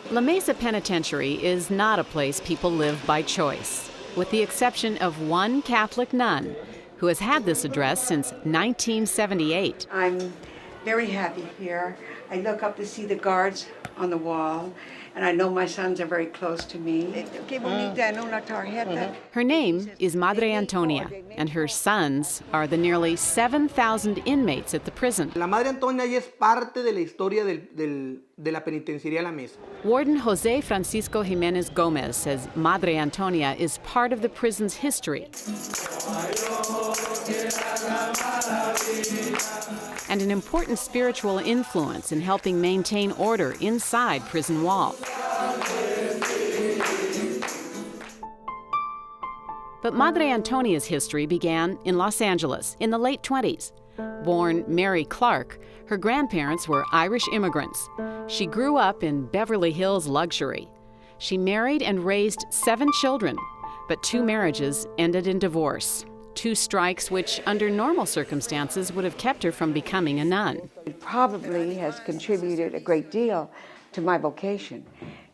La Mesa Penitentiary is not a place people live by choice, with the exception of one Catholic nun who has had this address since 1978. I'm very happy here. I look up to see the guards on the wall, and I know my sons are very close to me. Her name is Madre Antonia, and her sons are the nearly 7,000 inmates at the prison. La Madre Antonia ya es parte de la historia de la penitenciaría La Mesa. Warden Jose Francisco Jimenez Gomez says Madre Antonia is part of the prison's history and an important spiritual influence in helping maintain order inside prison walls. But Madre Antonia's history began in Los Angeles in the late 20s. Born Mary Clark, her grandparents were Irish immigrants. She grew up in Beverly Hills luxury. She married and raised 7 children, but 2 marriages ended in divorce. 2 strikes which, under normal circumstances, would have kept her from becoming a nun. It probably has contributed a great deal to my vocation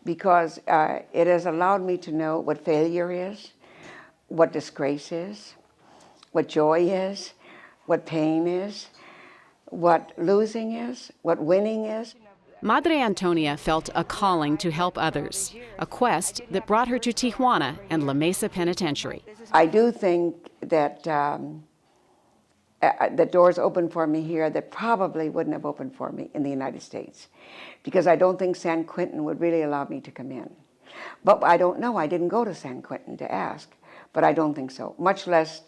because it has allowed me to know what failure is, what disgrace is, what joy is, what pain is, what losing is, what winning is. Madre Antonia felt a calling to help others, a quest that brought her to Tijuana and La Mesa Penitentiary. I do think that the doors opened for me here that probably wouldn't have opened for me in the United States, because I don't think San Quentin would really allow me to come in. But I don't know. I didn't go to San Quentin to ask, but I don't think so, much less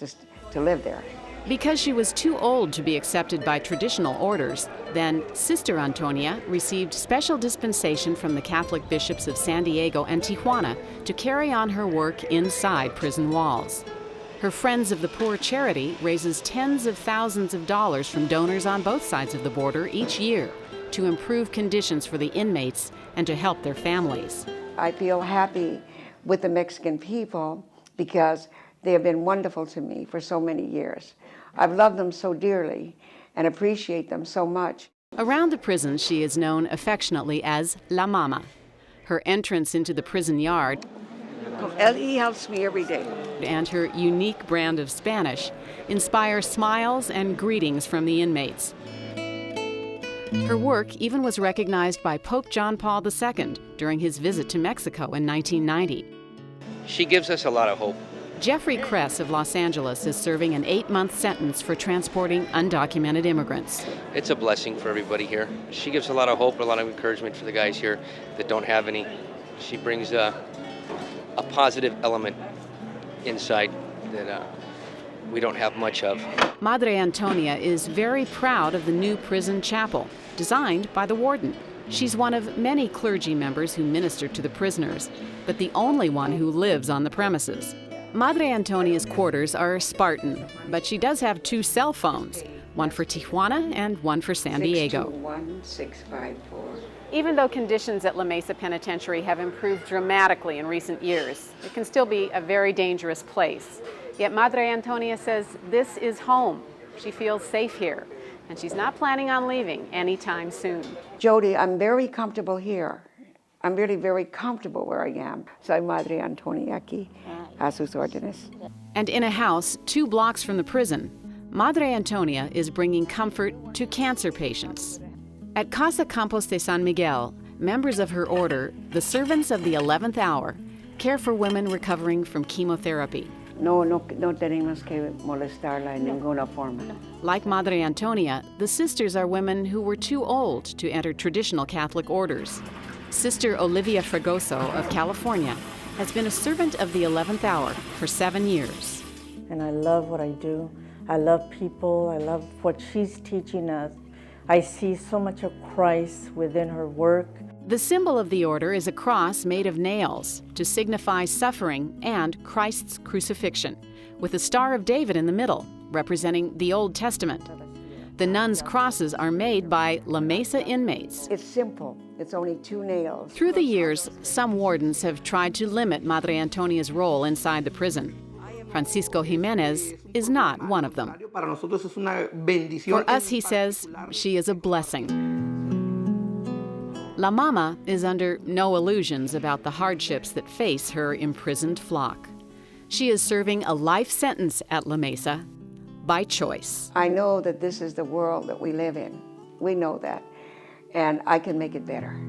to live there. Because she was too old to be accepted by traditional orders, then Sister Antonia received special dispensation from the Catholic bishops of San Diego and Tijuana to carry on her work inside prison walls. Her Friends of the Poor charity raises tens of thousands of dollars from donors on both sides of the border each year to improve conditions for the inmates and to help their families. I feel happy with the Mexican people because they have been wonderful to me for so many years. I've loved them so dearly and appreciate them so much. Around the prison, she is known affectionately as La Mama. Her entrance into the prison yard He helps me every day. And her unique brand of Spanish inspire smiles and greetings from the inmates. Her work even was recognized by Pope John Paul II during his visit to Mexico in 1990. She gives us a lot of hope. Jeffrey Kress of Los Angeles is serving an 8-month sentence for transporting undocumented immigrants. It's a blessing for everybody here. She gives a lot of hope, a lot of encouragement for the guys here that don't have any. She brings a positive element inside that we don't have much of. Madre Antonia is very proud of the new prison chapel, designed by the warden. She's one of many clergy members who minister to the prisoners, but the only one who lives on the premises. Madre Antonia's quarters are Spartan, but she does have 2 cell phones, one for Tijuana and one for San Diego. 621-654. Even though conditions at La Mesa Penitentiary have improved dramatically in recent years, it can still be a very dangerous place. Yet Madre Antonia says this is home. She feels safe here, and she's not planning on leaving anytime soon. Jody, I'm very comfortable here. I'm really very comfortable where I am. Soy Madre Antonia aquí, a sus órdenes. And in a house 2 blocks from the prison, Madre Antonia is bringing comfort to cancer patients. At Casa Campos de San Miguel, members of her order, the Servants of the 11th Hour, care for women recovering from chemotherapy. No tenemos que molestarla en ninguna forma. Like Madre Antonia, the sisters are women who were too old to enter traditional Catholic orders. Sister Olivia Fragoso of California has been a servant of the 11th Hour for 7 years. And I love what I do. I love people. I love what she's teaching us. I see so much of Christ within her work. The symbol of the order is a cross made of nails to signify suffering and Christ's crucifixion, with a Star of David in the middle, representing the Old Testament. The nuns' crosses are made by La Mesa inmates. It's simple. It's only 2 nails. Through the years, some wardens have tried to limit Madre Antonia's role inside the prison. Francisco Jimenez is not one of them. For us, he says, she is a blessing. La Mama is under no illusions about the hardships that face her imprisoned flock. She is serving a life sentence at La Mesa by choice. I know that this is the world that we live in. We know that. And I can make it better.